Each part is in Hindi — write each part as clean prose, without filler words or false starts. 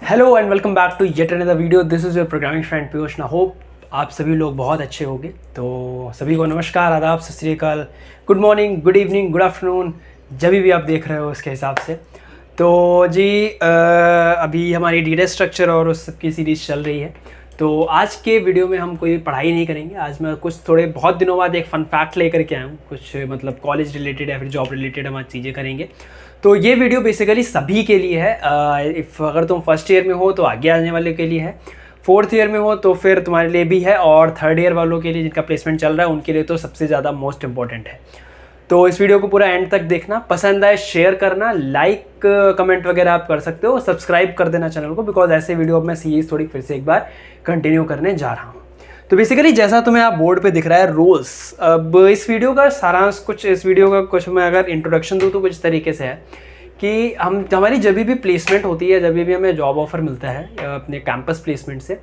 Hello and welcome back to yet another video. This is your programming friend Piyush. ना होप आप सभी लोग बहुत अच्छे होंगे। तो सभी को नमस्कार, आदाब, सत श्री अकाल, good morning, good evening, good afternoon, जब भी आप देख रहे हो उसके हिसाब से। तो जी अभी हमारी डेटा स्ट्रक्चर और उस सब की सीरीज़ चल रही है। तो आज के वीडियो में हम कोई पढ़ाई नहीं करेंगे। आज मैं कुछ थोड़े बहुत दिनों बाद एक फ़न फैक्ट लेकर के आया हूँ, कुछ मतलब कॉलेज रिलेटेड या फिर जॉब रिलेटेड हम आज चीज़ें करेंगे। तो ये वीडियो बेसिकली सभी के लिए है। अगर तुम फर्स्ट ईयर में हो तो आगे आने वाले के लिए है, फोर्थ ईयर में हो तो फिर तुम्हारे लिए भी है, और थर्ड ईयर वालों के लिए जिनका प्लेसमेंट चल रहा है उनके लिए तो सबसे ज़्यादा मोस्ट इंपॉर्टेंट है। तो इस वीडियो को पूरा एंड तक देखना, पसंद आए शेयर करना, लाइक कमेंट वगैरह आप कर सकते हो, सब्सक्राइब कर देना चैनल को, बिकॉज ऐसे वीडियो अब मैं सीरीज थोड़ी फिर से एक बार कंटिन्यू करने जा रहा हूँ। तो बेसिकली जैसा तुम्हें आप बोर्ड पे दिख रहा है रोल्स, अब इस वीडियो का सारांश कुछ, इस वीडियो का कुछ मैं अगर इंट्रोडक्शन दूँ तो कुछ तरीके से है कि हमारी जब भी प्लेसमेंट होती है, जब भी हमें जॉब ऑफर मिलता है अपने कैंपस प्लेसमेंट से,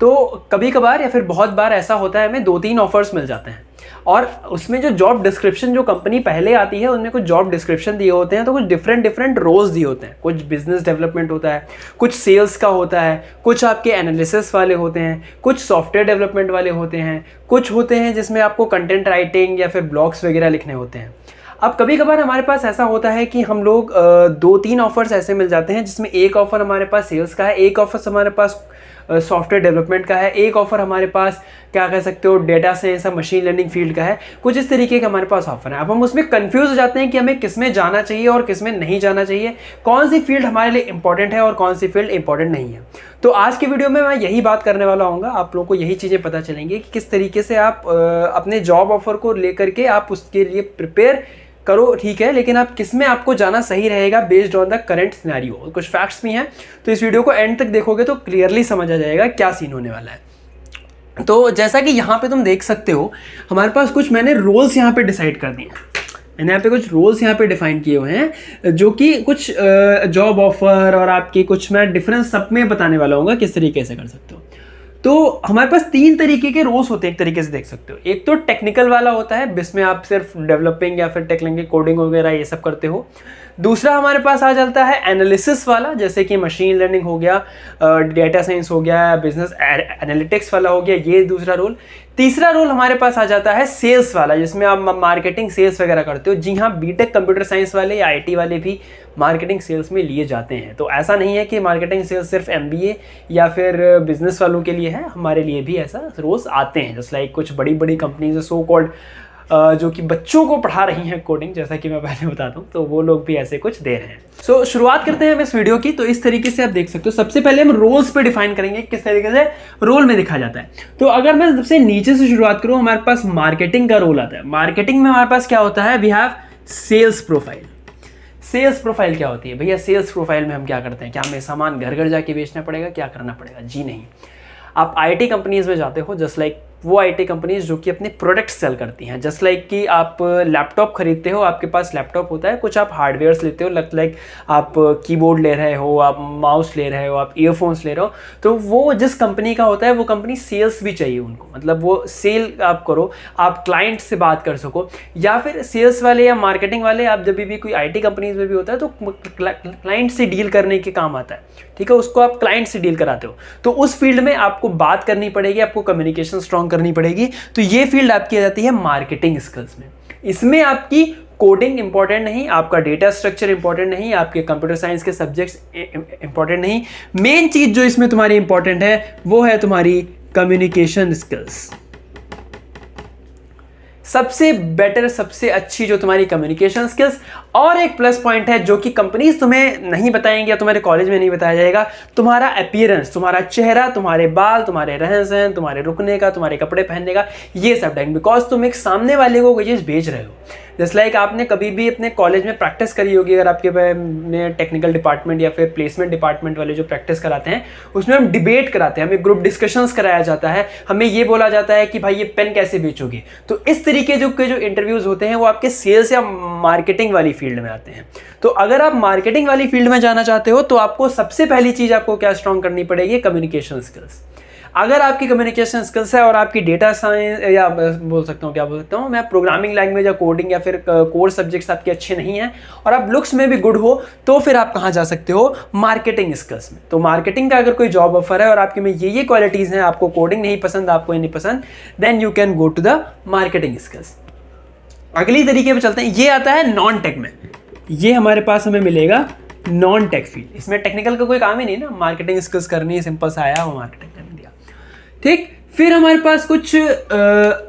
तो कभी कभार या फिर बहुत बार ऐसा होता है हमें 2-3 ऑफर्स मिल जाते हैं, और उसमें जो जॉब डिस्क्रिप्शन जो कंपनी पहले आती है उनमें कुछ जॉब डिस्क्रिप्शन दिए होते हैं, तो कुछ डिफरेंट रोल्स दिए होते हैं। कुछ बिजनेस डेवलपमेंट होता है, कुछ सेल्स का होता है, कुछ आपके एनालिसिस वाले होते हैं, कुछ सॉफ्टवेयर डेवलपमेंट वाले होते हैं, कुछ होते हैं जिसमें आपको कंटेंट राइटिंग या फिर ब्लॉग्स वगैरह लिखने होते हैं। अब कभी कभार हमारे पास ऐसा होता है कि हम लोग 2-3 ऑफर्स ऐसे मिल जाते हैं जिसमें एक ऑफर हमारे पास सेल्स का है, एक ऑफर हमारे पास सॉफ्टवेयर डेवलपमेंट का है, एक ऑफर हमारे पास क्या कह सकते हो डेटा साइंस या मशीन लर्निंग फील्ड का है। कुछ इस तरीके के हमारे पास ऑफर है। अब हम उसमें कंफ्यूज हो जाते हैं कि हमें किस में जाना चाहिए और किस में नहीं जाना चाहिए, कौन सी फील्ड हमारे लिए इंपॉर्टेंट है और कौन सी फील्ड इंपॉर्टेंट नहीं है। तो आज की वीडियो में मैं यही बात करने वाला हूँ। आप लोगों को यही चीज़ें पता चलेंगी कि किस तरीके से आप अपने जॉब ऑफर को लेकर के आप उसके लिए प्रिपेयर करो, ठीक है, लेकिन आप किस में आपको जाना सही रहेगा based on the current scenario. कुछ फैक्ट्स भी हैं, तो इस वीडियो को एंड तक देखोगे तो क्लियरली समझ आ जाएगा क्या सीन होने वाला है। तो जैसा कि यहाँ पे तुम देख सकते हो, हमारे पास कुछ मैंने रोल्स यहाँ पे डिसाइड कर दिए हैं। मैंने यहाँ पे कुछ रोल्स यहाँ पे डिफाइन किए हुए हैं जो कि कुछ जॉब ऑफर और आपके कुछ मैं डिफरेंस सब में बताने वाला हूँ किस तरीके से कर सकते हो। तो हमारे पास 3 तरीके के रोल्स होते हैं, एक तरीके से देख सकते हो। एक तो टेक्निकल वाला होता है जिसमें आप सिर्फ डेवलपिंग या फिर टेक्निकल कोडिंग वगैरह ये सब करते हो। दूसरा हमारे पास आ जाता है एनालिसिस वाला, जैसे कि मशीन लर्निंग हो गया, डेटा साइंस हो गया, बिजनेस एनालिटिक्स वाला हो गया, ये दूसरा रोल। तीसरा रोल हमारे पास आ जाता है सेल्स वाला, जिसमें आप मार्केटिंग सेल्स वगैरह करते हो। जी हाँ, बीटेक कंप्यूटर साइंस वाले या आईटी वाले भी मार्केटिंग सेल्स में लिए जाते हैं। तो ऐसा नहीं है कि मार्केटिंग सेल्स सिर्फ एमबीए या फिर बिजनेस वालों के लिए है, हमारे लिए भी ऐसा रोल्स आते हैं। जस्ट लाइक कुछ बड़ी बड़ी कंपनीज सो कॉल्ड जो कि बच्चों को पढ़ा रही हैं कोडिंग, जैसा कि मैं पहले बताता हूँ, तो वो लोग भी ऐसे कुछ दे रहे हैं। सो शुरुआत करते हैं हम इस वीडियो की। तो इस तरीके से आप देख सकते हो, सबसे पहले हम रोल्स पे डिफाइन करेंगे किस तरीके से रोल में दिखा जाता है। तो अगर मैं सबसे नीचे से शुरुआत करूँ, हमारे पास मार्केटिंग का रोल आता है। मार्केटिंग में हमारे पास क्या होता है, we have sales profile. Sales profile क्या होती है भैया? सेल्स प्रोफाइल में हम क्या करते हैं? क्या हमें सामान घर घर जाके बेचना पड़ेगा, क्या करना पड़ेगा? जी नहीं। आप आईटी कंपनीज में जाते हो, जस्ट लाइक वो आईटी कंपनीज जो कि अपने प्रोडक्ट सेल करती हैं। जस्ट लाइक कि आप लैपटॉप खरीदते हो, आपके पास लैपटॉप होता है, कुछ आप हार्डवेयर्स लेते हो, लाइक आप कीबोर्ड ले रहे हो, आप माउस ले रहे हो, आप ईयरफोन्स ले रहे हो, तो वो जिस कंपनी का होता है वो कंपनी सेल्स भी चाहिए उनको, मतलब वो सेल आप करो, आप क्लाइंट से बात कर सको। या फिर सेल्स वाले या मार्केटिंग वाले, आप जब भी कोई आईटी कंपनीज में भी होता है तो क्लाइंट से डील करने के काम आता है, ठीक है, उसको आप क्लाइंट से डील कराते हो। तो उस फील्ड में आपको बात करनी पड़ेगी, आपको कम्युनिकेशन स्ट्रॉन्ग करनी पड़ेगी। तो ये फील्ड आपकी आ जाती है मार्केटिंग स्किल्स में। इसमें आपकी कोडिंग इंपॉर्टेंट नहीं, आपका डेटा स्ट्रक्चर इंपॉर्टेंट नहीं, आपके कंप्यूटर साइंस के सब्जेक्ट्स इंपॉर्टेंट नहीं। मेन चीज जो इसमें तुम्हारी इंपॉर्टेंट है वो है तुम्हारी कम्युनिकेशन स्किल्स। सबसे बेटर, सबसे अच्छी जो तुम्हारी कम्युनिकेशन स्किल्स। और एक प्लस पॉइंट है जो कि कंपनीज तुम्हें नहीं बताएंगे या तुम्हारे कॉलेज में नहीं बताया जाएगा, तुम्हारा अपीयरेंस, तुम्हारा चेहरा, तुम्हारे बाल, तुम्हारे रहन सहन, तुम्हारे रुकने का, तुम्हारे कपड़े पहनने का, ये सब टाइम, बिकॉज तुम एक सामने वाले को कोई चीज़ भेज रहे हो। जस्ट लाइक आपने कभी भी अपने कॉलेज में प्रैक्टिस करी होगी, अगर आपके में टेक्निकल डिपार्टमेंट या फिर प्लेसमेंट डिपार्टमेंट वाले जो प्रैक्टिस कराते हैं उसमें हम डिबेट कराते हैं, हमें ग्रुप डिस्कशंस कराया जाता है, हमें ये बोला जाता है कि भाई ये पेन कैसे बेचोगे। तो इस तरीके जो इंटरव्यूज होते हैं वो आपके सेल्स या मार्केटिंग वाली फील्ड में आते हैं। तो अगर आप मार्केटिंग वाली फील्ड में जाना चाहते हो तो आपको सबसे पहली चीज आपको क्या स्ट्रॉन्ग करनी पड़ेगी? Communication skills. अगर आपकी कम्युनिकेशन स्किल्स है और आपकी डेटा साइंस या बोल सकता हूँ क्या बोल सकता हूँ मैं, प्रोग्रामिंग लैंग्वेज या कोडिंग या फिर कोर सब्जेक्ट्स आपके अच्छे नहीं हैं और आप लुक्स में भी गुड हो, तो फिर आप कहाँ जा सकते हो, मार्केटिंग स्किल्स में। तो मार्केटिंग का अगर कोई जॉब ऑफर है और आपके में ये क्वालिटीज़ हैं, आपको कोडिंग नहीं पसंद, आपको ये नहीं पसंद, then you can go to the marketing skills. अगली तरीके पे चलते हैं, ये आता है नॉन टेक में। ये हमारे पास हमें मिलेगा नॉन टेक फील्ड, इसमें टेक्निकल का कोई काम ही नहीं ना, मार्केटिंग स्किल्स करनी है, सिंपल सा आया वो मार्केटिंग करने दिया, ठीक। फिर हमारे पास कुछ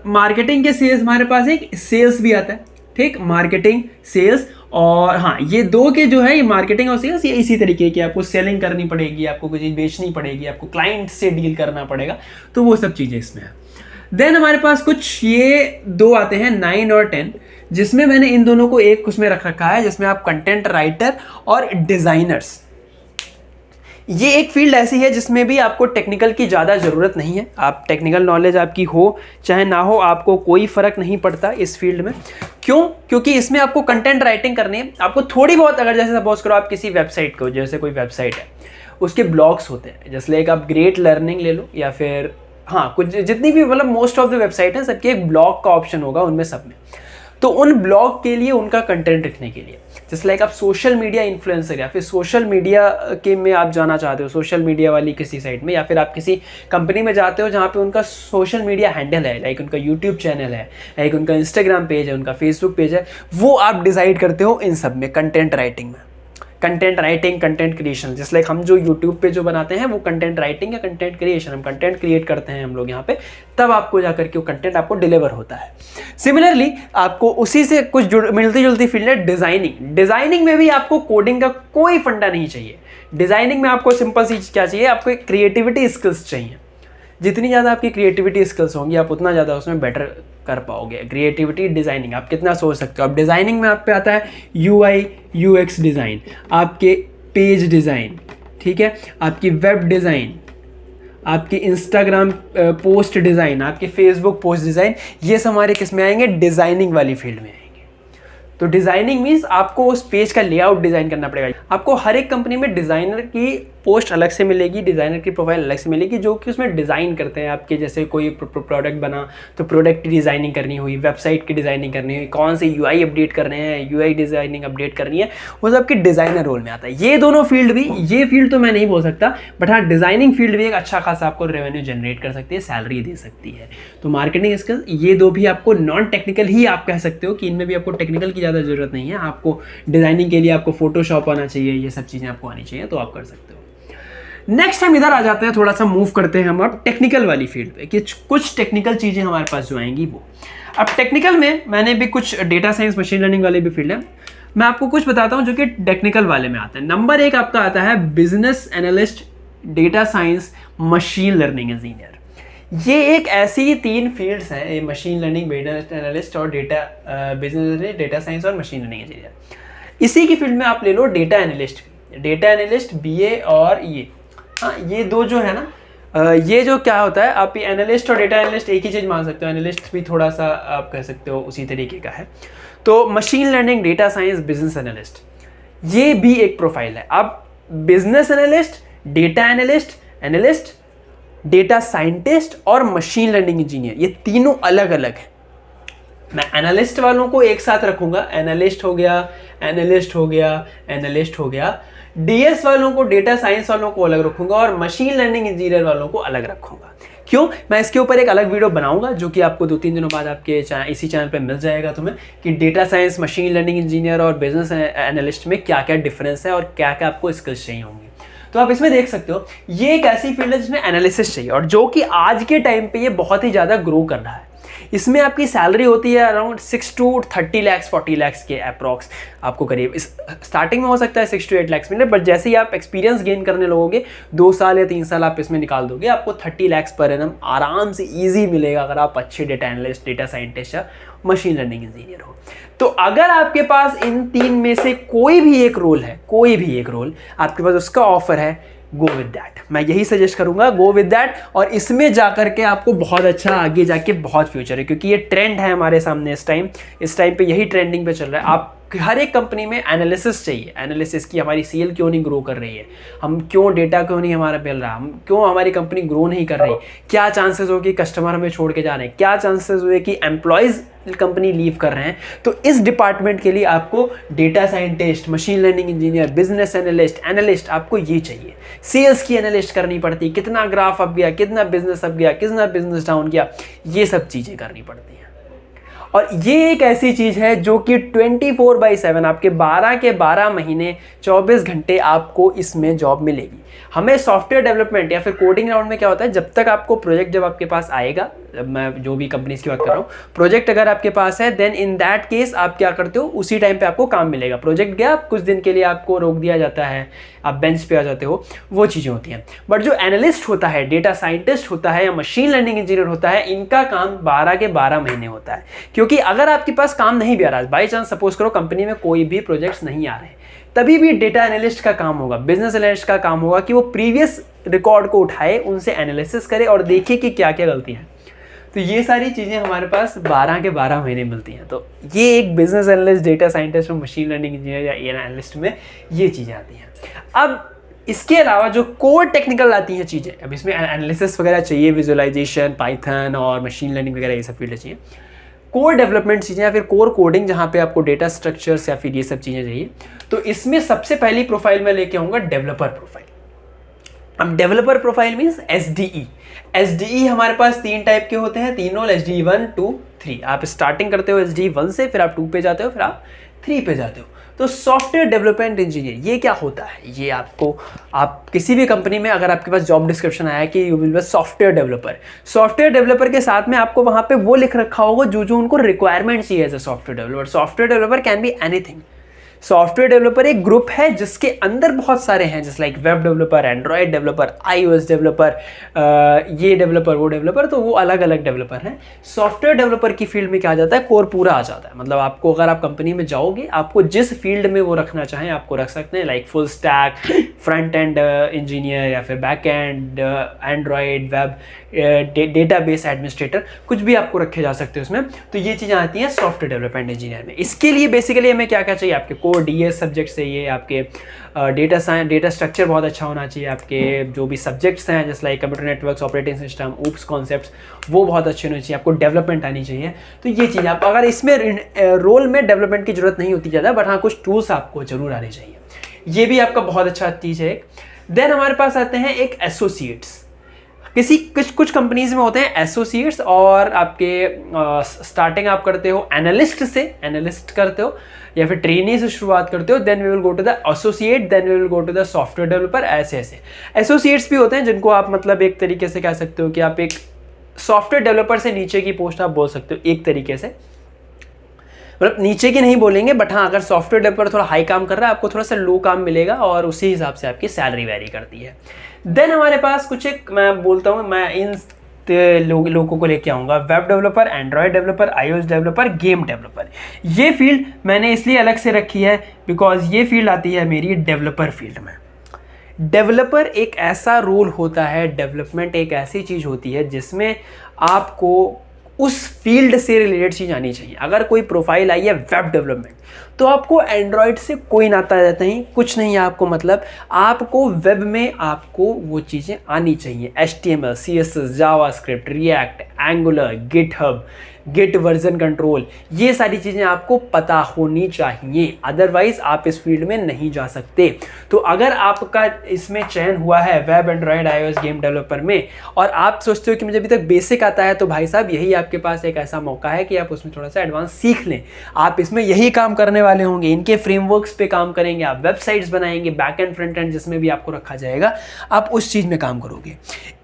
मार्केटिंग के सेल्स, हमारे पास एक सेल्स भी आता है, ठीक, मार्केटिंग सेल्स। और हाँ, ये दो के जो है, ये मार्केटिंग और सेल्स, ये इसी तरीके की, आपको सेलिंग करनी पड़ेगी, आपको कुछ चीज़ बेचनी पड़ेगी, आपको क्लाइंट से डील करना पड़ेगा, तो वो सब चीज़ें इसमें है। देन हमारे पास कुछ ये दो आते हैं 9 और 10, जिसमें मैंने इन दोनों को एक उसमें रख रखा है, जिसमें आप कंटेंट राइटर और डिज़ाइनर्स। ये एक फील्ड ऐसी है जिसमें भी आपको टेक्निकल की ज़्यादा ज़रूरत नहीं है, आप टेक्निकल नॉलेज आपकी हो चाहे ना हो, आपको कोई फ़र्क नहीं पड़ता इस फील्ड में। क्यों? क्योंकि इसमें आपको कंटेंट राइटिंग करनी है, आपको थोड़ी बहुत, अगर जैसे सपोज करो आप किसी वेबसाइट को, जैसे कोई वेबसाइट है उसके ब्लॉग्स होते हैं, जैसे लाइक आप ग्रेट लर्निंग ले लो, या फिर हाँ कुछ जितनी भी, मतलब मोस्ट ऑफ द वेबसाइट है सबके एक ब्लॉग का ऑप्शन होगा उनमें सब में। तो उन ब्लॉग के लिए, उनका कंटेंट रखने के लिए, जैसे लाइक आप सोशल मीडिया इन्फ्लुएंसर या फिर सोशल मीडिया के में आप जाना चाहते हो, सोशल मीडिया वाली किसी साइट में, या फिर आप किसी कंपनी में जाते हो जहाँ पे उनका सोशल मीडिया हैंडल है, लाइक उनका यूट्यूब चैनल है, लाइक उनका इंस्टाग्राम पेज है, उनका फेसबुक पेज है, वो आप डिसाइड करते हो इन सब में, कंटेंट राइटिंग में। कंटेंट राइटिंग, कंटेंट क्रिएशन, जैसे लाइक हम जो यूट्यूब पे जो बनाते हैं वो कंटेंट राइटिंग या कंटेंट क्रिएशन, हम कंटेंट क्रिएट करते हैं हम लोग यहाँ पे, तब आपको जाकर के वो कंटेंट आपको डिलीवर होता है। सिमिलरली आपको उसी से कुछ मिलती जुलती फील्ड है डिज़ाइनिंग। डिज़ाइनिंग में भी आपको कोडिंग का कोई फंडा नहीं चाहिए। डिज़ाइनिंग में आपको सिंपल सी क्या चाहिए, आपको एक क्रिएटिविटी स्किल्स चाहिए। जितनी ज़्यादा आपकी क्रिएटिविटी स्किल्स होंगी, आप उतना ज़्यादा उसमें बेटर कर पाओगे। क्रिएटिविटी, डिज़ाइनिंग, आप कितना सोच सकते हो। अब डिज़ाइनिंग में आप पे आता है UI UX डिज़ाइन, आपके पेज डिज़ाइन, ठीक है, आपकी वेब डिज़ाइन, आपकी इंस्टाग्राम पोस्ट डिज़ाइन, आपके फेसबुक पोस्ट डिज़ाइन, ये सब हमारे किस में आएंगे, डिज़ाइनिंग वाली फील्ड में आएंगे। तो डिज़ाइनिंग मीन्स आपको उस पेज का लेआउट डिज़ाइन करना पड़ेगा। आपको हर एक कंपनी में डिज़ाइनर की पोस्ट अलग से मिलेगी, डिज़ाइनर की प्रोफाइल अलग से मिलेगी, जो कि उसमें डिज़ाइन करते हैं। आपके जैसे कोई प्रोडक्ट बना तो प्रोडक्ट की डिज़ाइनिंग करनी हुई, वेबसाइट की डिज़ाइनिंग करनी हुई, कौन से UI अपडेट कर रहे हैं, UI डिज़ाइनिंग अपडेट करनी है, वो सबकी डिज़ाइनर रोल में आता है। ये दोनों फील्ड भी, ये फील्ड तो मैं नहीं बोल सकता, बट हाँ डिज़ाइनिंग फील्ड भी एक अच्छा खासा आपको रेवेन्यू जनरेट कर सकती है, सैलरी दे सकती है। तो मार्केटिंग स्किल्स, ये दो भी आपको नॉन टेक्निकल ही आप कह सकते हो कि इनमें भी आपको टेक्निकल की ज़्यादा ज़रूरत नहीं है। आपको डिज़ाइनिंग के लिए आपको फोटोशॉप आना चाहिए, ये सब चीज़ें आपको आनी चाहिए, तो आप कर सकते हो। नेक्स्ट हम इधर आ जाते हैं, थोड़ा सा मूव करते हैं हम अब टेक्निकल वाली फील्ड पे, कि कुछ टेक्निकल चीज़ें हमारे पास जो आएंगी वो। अब टेक्निकल में मैंने भी कुछ डेटा साइंस, मशीन लर्निंग वाले भी फील्ड है, मैं आपको कुछ बताता हूँ जो कि टेक्निकल वाले में आता है। नंबर 1 आपका आता है business analyst, data science, machine learning engineer. ये एक ऐसी 3 फील्ड्स हैं, मशीन लर्निंग, बिजनेस एनालिस्ट और बिजनेस डेटा साइंस और मशीन लर्निंग इंजीनियर। इसी की फील्ड में आप ले लो डेटा एनालिस्ट BA और ये दो जो है ना, ये जो क्या होता है, आप ये एनालिस्ट और डेटा एनालिस्ट एक ही चीज़ मान सकते हो, एनालिस्ट भी थोड़ा सा आप कह सकते हो उसी तरीके का है। तो machine learning, data science, business analyst, ये भी एक प्रोफाइल है। अब business analyst, data analyst, data scientist और मशीन लर्निंग इंजीनियर, ये तीनों अलग अलग हैं। मैं एनालिस्ट वालों को एक साथ रखूंगा, एनालिस्ट हो गया, DS वालों को, डेटा साइंस वालों को अलग रखूंगा और मशीन लर्निंग इंजीनियर वालों को अलग रखूंगा। क्यों? मैं इसके ऊपर एक अलग वीडियो बनाऊंगा जो कि आपको 2-3 दिनों बाद आपके इसी चैनल पे मिल जाएगा तुम्हें, कि data science, machine learning engineer और बिजनेस एनालिस्ट में क्या क्या डिफरेंस है और क्या क्या आपको स्किल्स चाहिए होंगी। तो आप इसमें देख सकते हो, ये एक ऐसी फील्ड है जिसमें एनालिसिस चाहिए और जो कि आज के टाइम पे ये बहुत ही ज़्यादा ग्रो कर रहा है। इसमें आपकी सैलरी होती है अराउंड 6 to 30 lakhs 40 lakhs के अप्रॉक्स आपको करीब। स्टार्टिंग में हो सकता है 6 to 8 lakhs मिले, बट जैसे ही आप एक्सपीरियंस गेन करने लगोगे, 2 साल या 3 साल आप इसमें निकाल दोगे, आपको 30 lakhs पर एनम आराम से ईजी मिलेगा अगर आप अच्छे डेटा एनालिस्ट, डेटा साइंटिस्ट या मशीन लर्निंग इंजीनियर हो। तो अगर आपके पास इन 3 में से कोई भी एक रोल आपके पास उसका ऑफर है, गो विद दैट। मैं यही सजेस्ट करूंगा, गो विद दैट। और इसमें जाकर के आपको बहुत अच्छा आगे जाके बहुत फ्यूचर है, क्योंकि ये ट्रेंड है हमारे सामने इस टाइम पे यही ट्रेंडिंग पे चल रहा है। आप हर एक कंपनी में एनालिसिस चाहिए, एनालिसिस की हमारी सेल क्यों नहीं ग्रो कर रही है, हम क्यों डेटा क्यों नहीं हमारा मिल रहा, हम क्यों हमारी कंपनी ग्रो नहीं कर रही, क्या चांसेस हो कि कस्टमर हमें छोड़ के जा रहे हैं, क्या चांसेस हुए कि एम्प्लॉयज़ कंपनी लीव कर रहे हैं। तो इस डिपार्टमेंट के लिए आपको data scientist, machine learning engineer, business analyst आपको ये चाहिए। सेल्स की एनालिस्ट करनी पड़ती है, कितना ग्राफ अप गया, कितना बिजनेस अप गया, कितना बिजनेस डाउन गया, ये सब चीज़ें करनी पड़ती हैं। और ये एक ऐसी चीज़ है जो कि 24/7 आपके 12 के 12 महीने 24 घंटे आपको इसमें जॉब मिलेगी। हमें सॉफ्टवेयर डेवलपमेंट या फिर कोडिंग राउंड में क्या होता है, जब तक आपको प्रोजेक्ट जब आपके पास आएगा, मैं जो भी कंपनीज की बात कर रहा हूँ, प्रोजेक्ट अगर आपके पास है देन इन दैट केस आप क्या करते हो, उसी टाइम पे आपको काम मिलेगा। प्रोजेक्ट गया, कुछ दिन के लिए आपको रोक दिया जाता है, आप बेंच पे आ जाते हो, वो चीज़ें होती हैं। बट जो एनालिस्ट होता है, डेटा साइंटिस्ट होता है या मशीन लर्निंग इंजीनियर होता है, इनका काम 12 के 12 महीने होता है। क्योंकि अगर आपके पास काम नहीं भी आ रहा है, बाई चांस सपोज करो कंपनी में कोई भी प्रोजेक्ट्स नहीं आ रहे, तभी भी डेटा एनालिस्ट का काम होगा, बिजनेस एनालिस्ट का काम होगा कि वो प्रीवियस रिकॉर्ड को उठाए, उनसे एनालिसिस करे और देखे कि क्या क्या गलती है। तो ये सारी चीज़ें हमारे पास 12 के 12 महीने मिलती हैं। तो ये एक बिजनेस एनालिस्ट, डेटा साइंटिस्ट और मशीन लर्निंग इंजीनियर या एनालिस्ट में ये चीज़ें आती हैं। अब इसके अलावा जो कोर टेक्निकल आती हैं चीज़ें, अब इसमें एनालिसिस वगैरह चाहिए, विजुअलाइजेशन, पाइथन और मशीन लर्निंग वगैरह ये सब फील्ड चाहिए। कोर डेवलपमेंट चीज़ें या फिर कोर कोडिंग जहाँ पे आपको डेटा स्ट्रक्चर्स या फिर ये सब चीज़ें चाहिए, तो इसमें सबसे पहली प्रोफाइल मैं लेके आऊँगा डेवलपर प्रोफाइल। अब डेवलपर प्रोफाइल मीन्स एसडीई हमारे पास 3 टाइप के होते हैं, तीनों एसडीई 1, 2, 3। आप स्टार्टिंग करते हो एसडीई 1 से, फिर आप 2 पे जाते हो, फिर आप 3 पे जाते हो। तो सॉफ्टवेयर डेवलपमेंट इंजीनियर ये क्या होता है, ये आपको, आप किसी भी कंपनी में अगर आपके पास जॉब डिस्क्रिप्शन आया कि you will be software developer के साथ में आपको वहाँ पे वो लिख रखा होगा जो जो उनको रिक्वायरमेंट चाहिए as a software developer. Software developer can be anything. Software developer एक ग्रुप है जिसके अंदर बहुत सारे हैं, जैसे like web developer, Android developer, iOS developer, ये डेवलपर, वो डेवलपर, तो वो अलग अलग डेवलपर हैं। सॉफ्टवेयर डेवलपर की फील्ड में क्या आ जाता है, कोर पूरा आ जाता है। मतलब आपको अगर आप कंपनी में जाओगे, आपको जिस फील्ड में वो रखना चाहें आपको रख सकते हैं, like full stack, front end engineer या फिर back and, Android, web, database administrator, कुछ भी आपको रखे जा सकते हैं उसमें। तो ये चीज़ें आती हैं सॉफ्टवेयर डेवलपमेंट इंजीनियर में। इसके लिए बेसिकली हमें क्या क्या चाहिए, आपके कोर डीएस सब्जेक्ट चाहिए, आपके डेटा साइंस, डेटा स्ट्रक्चर बहुत अच्छा होना चाहिए, आपके जो भी सब्जेक्ट्स हैं जैसे like computer networks, operating system, oops concepts, वो बहुत अच्छे होने चाहिए, आपको डेवलपमेंट आनी चाहिए। तो ये चीज़ आप, अगर इसमें रोल में डेवलपमेंट की जरूरत नहीं होती ज़्यादा, बट हाँ कुछ टूल्स आपको जरूर आने चाहिए, ये भी आपका बहुत अच्छा चीज़ है। देन हमारे पास आते हैं एक एसोसिएट्स। कुछ कंपनीज में होते हैं एसोसिएट्स, और आपके स्टार्टिंग आप करते हो एनालिस्ट से, एनालिस्ट करते हो या फिर ट्रेनी से शुरुआत करते हो, then we will go to the associate, then we will go to the software developer. ऐसे ऐसे एसोसिएट्स भी होते हैं जिनको आप मतलब एक तरीके से कह सकते हो कि आप एक सॉफ्टवेयर डेवलपर से नीचे की पोस्ट आप बोल सकते हो एक तरीके से, मतलब नीचे की नहीं बोलेंगे, बट हाँ अगर सॉफ्टवेयर डेवलपर थोड़ा हाई काम कर रहा है, आपको थोड़ा सा लो काम मिलेगा और उसी हिसाब से आपकी सैलरी वेरी करती है। देन हमारे पास कुछ एक, मैं बोलता हूँ, मैं इन लोगों को लेके आऊँगा, web developer, Android developer, iOS developer, game developer. ये फील्ड मैंने इसलिए अलग से रखी है बिकॉज ये फील्ड आती है मेरी डेवलपर फील्ड में। डेवलपर एक ऐसा रोल होता है, डेवलपमेंट एक ऐसी चीज़ होती है जिसमें आपको उस फील्ड से रिलेटेड चीज़ आनी चाहिए। अगर कोई प्रोफाइल आई है वेब डेवलपमेंट, तो आपको एंड्रॉयड से कोई नाता रहता नहीं, कुछ नहीं है आपको, मतलब आपको वेब में आपको वो चीज़ें आनी चाहिए, HTML, CSS, JavaScript, React, Angular, GitHub, Git version control, ये सारी चीज़ें आपको पता होनी चाहिए, अदरवाइज आप इस फील्ड में नहीं जा सकते। तो अगर आपका इसमें चयन हुआ है web, Android, iOS, game developer में, और आप सोचते हो कि मुझे अभी तक बेसिक आता है, तो भाई साहब यही आपके पास एक ऐसा मौका है कि आप उसमें थोड़ा सा एडवांस सीख लें। आप इसमें यही काम करने वाले होंगे, इनके फ्रेमवर्क्स पे काम करेंगे, आप वेबसाइट्स बनाएंगे, बैक एंड फ्रंट एंड जिसमें भी आपको रखा जाएगा, आप उस चीज़ में काम करोगे।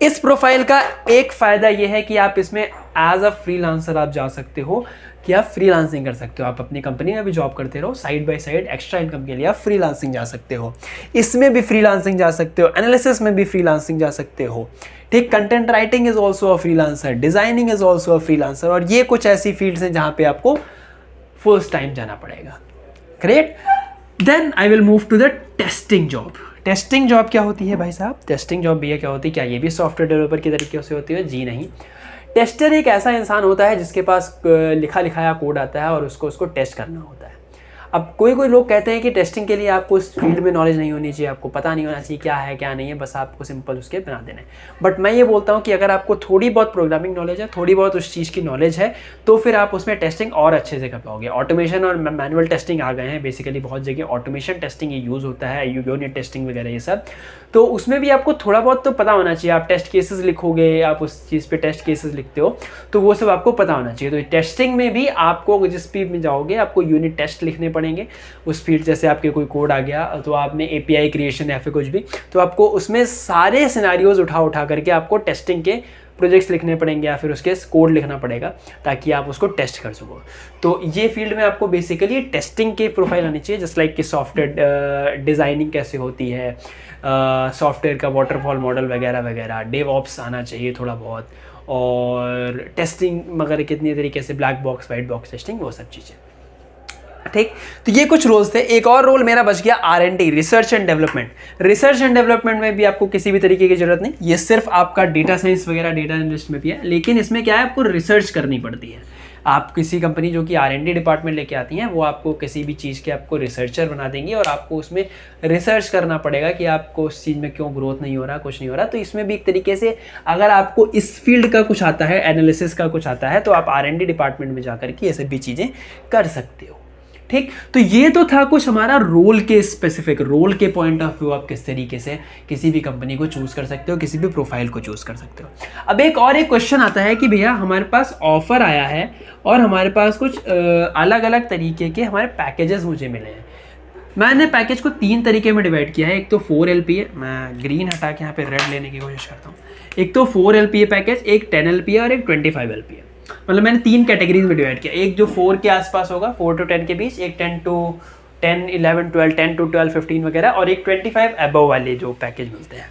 इस प्रोफाइल का एक फ़ायदा यह है कि आप इसमें एज अ फ्रीलांसर आप जा सकते हो कि आप फ्रीलांसिंग कर सकते हो, आप अपनी कंपनी में भी जॉब करते रहो, side by side extra income के लिए आप फ्रीलांसिंग जा सकते हो, इसमें भी फ्रीलांसिंग जा सकते हो, एनालिसिस में भी फ्रीलांसिंग जा सकते हो, ठीक। Content writing is also a freelancer, designing is also a freelancer, और ये कुछ ऐसी फील्ड्स हैं जहाँ पे आपको फर्स्ट टाइम जाना पड़ेगा। Great. Then I will move to the testing job. Testing job क्या होती है भाई साहब? टेस्टिंग जॉब भी क्या होती है? क्या ये भी सॉफ्टवेयर डेवलपर की तरीके से होती है? जी नहीं। टेस्टर एक ऐसा इंसान होता है जिसके पास लिखा लिखाया कोड आता है और उसको टेस्ट करना होता है। अब कोई कोई लोग कहते हैं कि टेस्टिंग के लिए आपको उस फील्ड में नॉलेज नहीं होनी चाहिए, आपको पता नहीं होना चाहिए क्या है क्या नहीं है, बस आपको सिंपल उसके बना देना है। बट मैं ये बोलता हूँ कि अगर आपको थोड़ी बहुत प्रोग्रामिंग नॉलेज है, थोड़ी बहुत उस चीज़ की नॉलेज है, तो फिर आप उसमें टेस्टिंग और अच्छे से कर पाओगे। ऑटोमेशन और मैनुअल टेस्टिंग आ गए हैं बेसिकली, बहुत जगह ऑटोमेशन टेस्टिंग ये यूज़ होता है, यूनिट टेस्टिंग वगैरह ये सब। तो उसमें भी आपको थोड़ा बहुत तो पता होना चाहिए। आप टेस्ट केसेस लिखोगे, आप उस चीज़ पे टेस्ट केसेस लिखते हो, तो वो सब आपको पता होना चाहिए। तो टेस्टिंग में भी आपको जिस फील्ड में जाओगे आपको यूनिट टेस्ट लिखने पड़ेंगे उस फील्ड। जैसे आपके कोई कोड आ गया तो आपने API क्रिएशन या फिर कुछ भी, तो आपको उसमें सारे सिनेरियोज उठा करके आपको टेस्टिंग के प्रोजेक्ट्स लिखने पड़ेंगे या फिर उसके कोड लिखना पड़ेगा ताकि आप उसको टेस्ट कर सको। तो ये फील्ड में आपको बेसिकली टेस्टिंग के प्रोफाइल आनी चाहिए, जस्ट लाइक कि सॉफ्टवेयर डिज़ाइनिंग कैसे होती है, सॉफ्टवेयर का वाटरफॉल मॉडल वगैरह वगैरह, डेवऑप्स आना चाहिए थोड़ा बहुत, और टेस्टिंग मगर कितनी तरीके से black box white box testing, वो सब चीज़ें। ठीक, तो ये कुछ रोल्स थे। एक और रोल मेरा बच गया R&D, research and development. Research and development में भी आपको किसी भी तरीके की जरूरत नहीं, ये सिर्फ आपका डेटा साइंस वगैरह डेटा एनालिस्ट में भी है, लेकिन इसमें क्या है, आपको रिसर्च करनी पड़ती है। आप किसी कंपनी जो कि R&D डिपार्टमेंट लेके आती हैं, वो आपको किसी भी चीज़ के आपको रिसर्चर बना देंगी और आपको उसमें रिसर्च करना पड़ेगा कि आपको उस चीज़ में क्यों ग्रोथ नहीं हो रहा, कुछ नहीं हो रहा। तो इसमें भी एक तरीके से अगर आपको इस फील्ड का कुछ आता है, एनालिसिस का कुछ आता है, तो आप R&D डिपार्टमेंट में जाकर के ये सब भी चीज़ें कर सकते हो। ठीक, तो ये तो था कुछ हमारा रोल के स्पेसिफिक, रोल के पॉइंट ऑफ व्यू आप किस तरीके से किसी भी कंपनी को चूज कर सकते हो, किसी भी प्रोफाइल को चूज कर सकते हो। अब एक क्वेश्चन आता है कि भैया हमारे पास ऑफर आया है और हमारे पास कुछ अलग अलग तरीके के हमारे पैकेजेस मुझे मिले हैं। मैंने पैकेज को 3 तरीके में डिवाइड किया है। एक तो 4 LPA, मैं ग्रीन हटा के यहाँ पे रेड लेने की कोशिश करता हूँ। एक तो 4 LPA पैकेज, एक 10 LPA और एक 25 LPA। मतलब मैंने 3 कैटेगरीज में डिवाइड किया। एक जो 4 के आसपास होगा, 4 to 10 के बीच, एक 10 to 10, 11, 12, 10 to 12, 15 वगैरह, और एक 25 अबव वाले जो पैकेज मिलते हैं।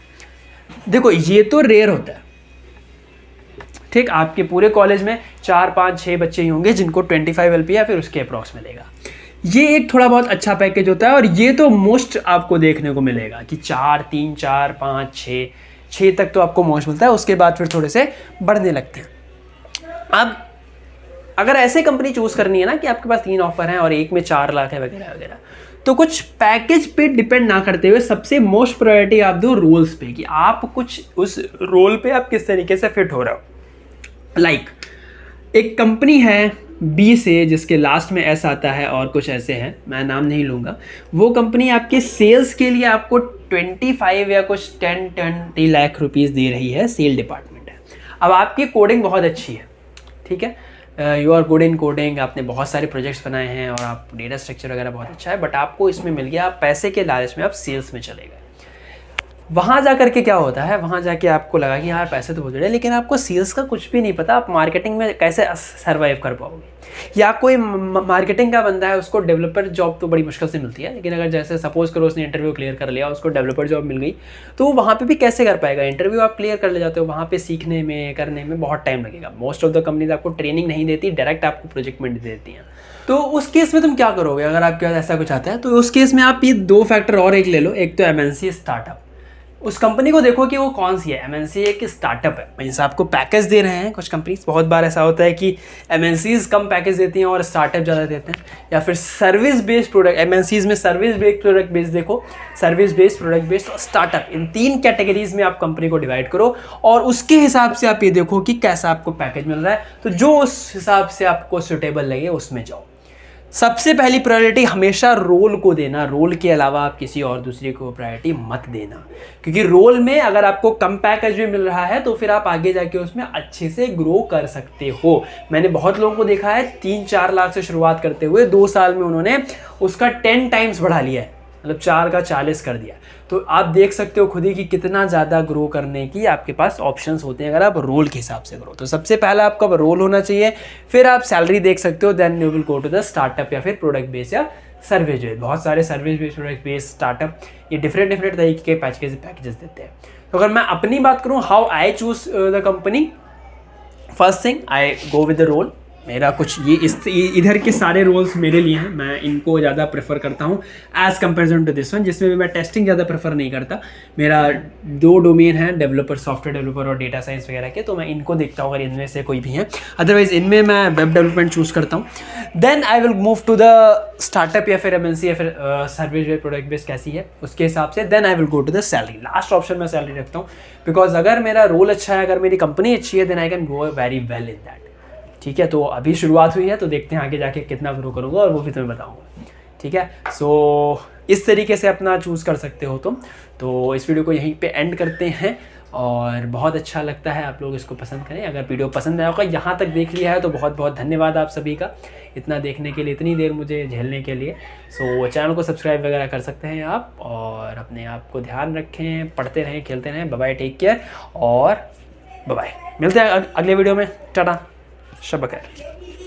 देखो ये तो रेयर होता है, ठीक, आपके पूरे कॉलेज में 4, 5, 6 बच्चे ही होंगे जिनको 25 LPA या फिर उसके अप्रॉक्स मिलेगा। ये एक थोड़ा बहुत अच्छा पैकेज होता है और ये तो मोस्ट आपको देखने को मिलेगा कि 4, 3, 4, 5, 6 तक तो आपको मोस्ट मिलता है। उसके बाद फिर थोड़े से बढ़ने लगते हैं। अब अगर ऐसे कंपनी चूज करनी है ना कि आपके पास 3 ऑफर हैं और एक में 4 लाख है वगैरह वगैरह, तो कुछ पैकेज पे डिपेंड ना करते हुए सबसे मोस्ट प्रायोरिटी आप दो रोल्स पे, कि आप कुछ उस रोल पे आप किस तरीके से फिट हो रहे हो। लाइक एक कंपनी है B से जिसके लास्ट में S आता है और कुछ ऐसे हैं, मैं नाम नहीं लूँगा। वो कंपनी आपके सेल्स के लिए आपको 25 या कुछ 10 लाख रुपीज़ दे रही है, सेल डिपार्टमेंट है। अब आपकी कोडिंग बहुत अच्छी है, ठीक है, you are good in coding, आपने बहुत सारे प्रोजेक्ट्स बनाए हैं और आप डेटा स्ट्रक्चर वगैरह बहुत अच्छा है, बट आपको इसमें मिल गया, आप पैसे के लालच में आप सेल्स में चले गए। वहाँ जा करके क्या होता है, वहाँ जाके आपको लगा कि यार पैसे तो बहुत बड़े, लेकिन आपको सेल्स का कुछ भी नहीं पता, आप मार्केटिंग में कैसे सर्वाइव कर पाओगे। या कोई मार्केटिंग का बंदा है, उसको डेवलपर जॉब तो बड़ी मुश्किल से मिलती है, लेकिन अगर जैसे सपोज करो उसने इंटरव्यू क्लियर कर लिया, उसको डेवलपर जॉब मिल गई, तो वहाँ पे भी कैसे कर पाएगा। इंटरव्यू आप क्लियर कर ले जाते हो, वहाँ पे सीखने में करने में बहुत टाइम लगेगा। मोस्ट ऑफ द कंपनीज आपको ट्रेनिंग नहीं देती, डायरेक्ट आपको प्रोजेक्ट में दे देती हैं। तो उस केस में तुम क्या करोगे अगर आपके पास ऐसा कुछ आता है। तो उस केस में आप ये 2 फैक्टर और एक ले लो। एक तो MNC स्टार्टअप, उस कंपनी को देखो कि वो कौन सी है। MNC एक स्टार्टअप है, मीन्स आपको पैकेज दे रहे हैं कुछ कंपनीज। बहुत बार ऐसा होता है कि MNCs कम पैकेज देती हैं और स्टार्टअप ज़्यादा देते हैं। या फिर सर्विस बेस्ड प्रोडक्ट, MNCs में सर्विस बेस्ड प्रोडक्ट बेस्ड देखो, सर्विस बेस्ड, प्रोडक्ट बेस्ड और स्टार्टअप, इन 3 कैटेगरीज में आप कंपनी को डिवाइड करो और उसके हिसाब से आप ये देखो कि कैसा आपको पैकेज मिल रहा है। तो जो उस हिसाब से आपको सुटेबल लगे उसमें जाओ। सबसे पहली प्रायोरिटी हमेशा रोल को देना, रोल के अलावा आप किसी और दूसरे को प्रायोरिटी मत देना, क्योंकि रोल में अगर आपको कम पैकेज भी मिल रहा है तो फिर आप आगे जाके उसमें अच्छे से ग्रो कर सकते हो। मैंने बहुत लोगों को देखा है 3-4 लाख से शुरुआत करते हुए 2 साल में उन्होंने उसका 10 टाइम्स बढ़ा लिया है, मतलब 4 का 40 कर दिया। तो आप देख सकते हो खुद ही कि कितना ज़्यादा ग्रो करने की आपके पास ऑप्शंस होते हैं अगर आप रोल के हिसाब से ग्रो। तो सबसे पहला आपका रोल होना चाहिए, फिर आप सैलरी देख सकते हो, then you will go to the startup या फिर प्रोडक्ट बेस या सर्विस बेस। बहुत सारे service base, product base, startup, ये डिफरेंट तरीके के पैकेजेस देते हैं। तो अगर मैं अपनी बात करूँ, how I choose the company, first thing I go with the role, मेरा कुछ ये इधर के सारे रोल्स मेरे लिए हैं, मैं इनको ज़्यादा प्रेफर करता हूँ as comparison to this one, जिसमें भी मैं टेस्टिंग ज़्यादा प्रेफर नहीं करता। मेरा 2 डोमेन है, डेवलपर, सॉफ्टवेयर डेवलपर और डेटा साइंस वगैरह के, तो मैं इनको देखता हूँ अगर इनमें से कोई भी है। अदरवाइज़ इनमें मैं वेब डेवलपमेंट चूज़ करता हूँ। Then I will move to the startup या फिर MNC या फिर सर्विस बेस्ड प्रोडक्ट बेस्ड कैसी है उसके हिसाब से। Then I will go to the salary. Last option में सैलरी रखता हूँ, बिकॉज अगर मेरा रोल अच्छा है, अगर मेरी कंपनी अच्छी है, then I can go very well in that. ठीक है, तो अभी शुरुआत हुई है, तो देखते हैं आगे जाके कितना ग्रो करूँगा और वो भी तुम्हें बताऊँगा। ठीक है, सो इस तरीके से अपना चूज़ कर सकते हो तुम। तो इस वीडियो को यहीं पे एंड करते हैं, और बहुत अच्छा लगता है आप लोग इसको पसंद करें। अगर वीडियो पसंद आया होगा, यहाँ तक देख लिया है, तो बहुत बहुत धन्यवाद आप सभी का, इतना देखने के लिए, इतनी देर मुझे झेलने के लिए। सो चैनल को सब्सक्राइब वगैरह कर सकते हैं आप, और अपने आप को ध्यान रखें, पढ़ते रहें, खेलते रहें। बाय बाय, टेक केयर, और बाय बाय। मिलते हैं अगले वीडियो में। टाटा, शब बखैर।